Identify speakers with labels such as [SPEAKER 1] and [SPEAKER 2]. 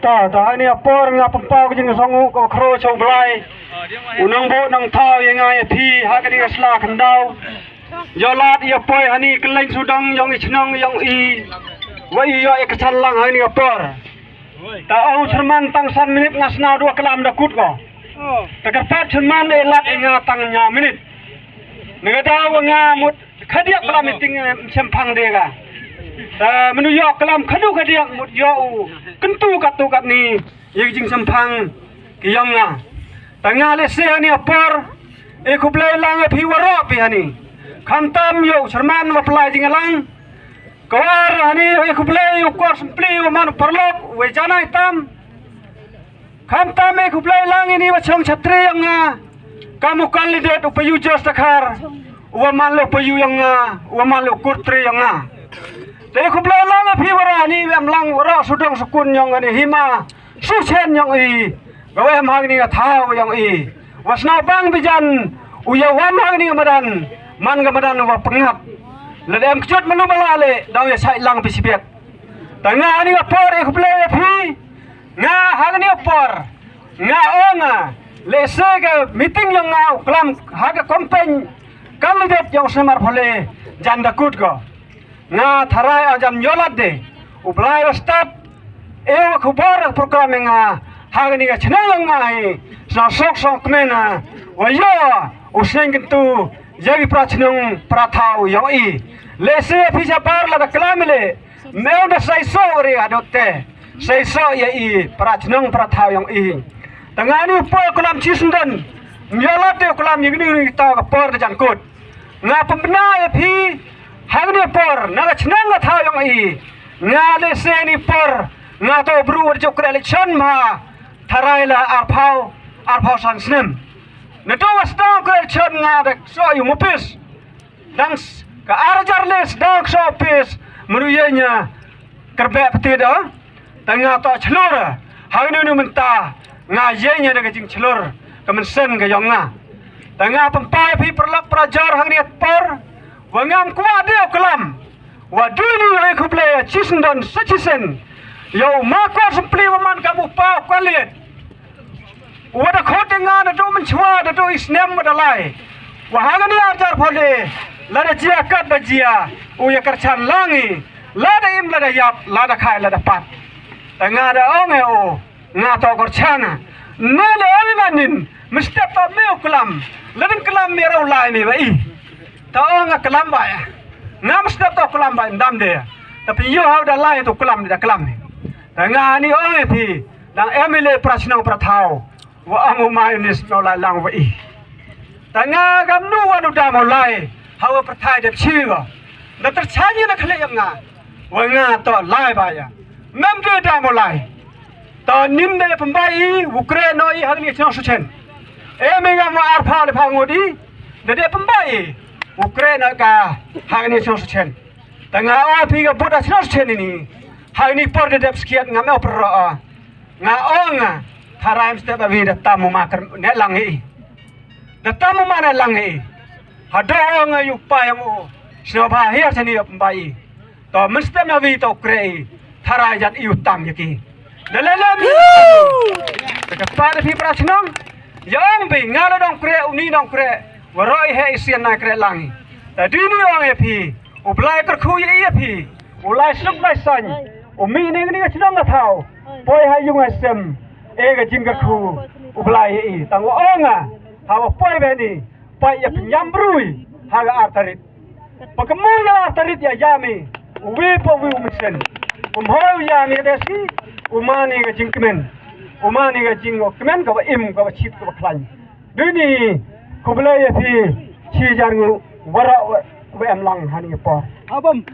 [SPEAKER 1] ta ni apa ngap pau jing songu ko khro chou blai unang bo nang thau yang ai phi ha ka ni sla khandau yo lat ya poi hani kleng sudang yong ichnang yong i wai yo ek chalang ha ni apa ta au cerman tang san minit ngasna 2 kelam da kut ko ta ka pat cerman e lat nga tang nya minit negada nga mut khadiak kelam ting sempang de ga menu yo kelam khadu khadiak mut yo kentu kat ni ye jing sempang ki yong nga tanga le se ni apar e kublai lang e phi waro pi hani khantam yo cerman ma plai jing lang kawar hani e kublai yo kor simpli man perlok we jana hitam khantam e kublai lang ini wachong chhatri yang nga kamu kandidat upayu jos takhar uman lo payu yang nga uman lo kurtri yang nga te kublai lang e phi wara ni am lang wara sudang sukun yang ani hima su chen yang i gawe mag ni thau yang i wasna bang bijan uyawan mag ni madan man ga madan wa pengap ledem kcut menu balale daw ya sai lang pisibet tanga ni apor e kublai phi nga hag ni apor nga onga lese ga meeting yang nga klam hag campaign kandidat yang semar phole janda kut go nga tharai ajam yolat de ublai start ewa khubar program nga hagani ga chhnang ngai sa sok sok mena wayo useng tu jadi prachnung prathau yang i lese phisa par la klamile meu da sai so re adote sai so ya i prachnung prathau yang i tangani po klam chisnden yolat de klam yigni ta ka por jan kut nga pembina ya phi hagni por na chnang nga thau yang i nga lese ni por nga to bru jo election ma tharaila arphau san snem na to wasta election nga de so yu mopis dang ka arjarles dang so pis meruyenya kerbe peti da tanga to chlor hagni nu menta nga yenya de jing chlor kemensen ga yonga tanga pempai pi perlak prajar hagni por wangam kwa de kelam wa dulu ai kuple chisndon sachisen yo mako simpli waman kamu pa kwalit wada khotenga na do menchwa da do isnem madalai wa hagani arjar phole lada jia kat bajia uya karchan langi lada im lada yap lada khai lada pat tanga da onge o nga to korchana nele abimanin mistep ta meu kelam ladin kelam merau lai ni bai ta onga kelam ba ya ngam step ta kelam ba ndam de tapi yo hau da lai to kelam da kelam ni tanga ni onge phi dang emile prashnang prathau wa amu mayunis no lai lang wa i tanga gam nu wa du da mo lai hawa prathai de chiwa na tar chani na khle yang nga wa nga to lai ba ya mem de da mo lai to nim de pambai ukraine no i hagni chang su chen e me ga ma ar pha le pha ngodi de pambai ukraine ka hagni chang su chen tanga a phi ga buda chang su chen ni hai ni por de skiat ngam opera nga onga tharaim step avi da tamu ma ne lang hi da tamu ma ne lang hi hado nga yu pa yang o sno ba hier chani bai to mste ma vi to krei tharai jat yu tam yaki da le le ka pa de phi prachnong yang bi nga la dong kre uni dong kre waroi he isian na kre lang da di ni ong e phi ublai kar khu ye phi ulai suk lai san umi ni ni chnong ga thau poi hai yung asem e ga jing ga khu ublai e tang onga hawa poi be ni pai ya nyam brui ha ga artarit pakamu ya artarit ya yami we po we umisen ho ya ni desi umani ga jing kemen umani ga jing kemen ka im ka chit ka khlan duni kublai ya phi chi jar ngu wara we am lang hani po abam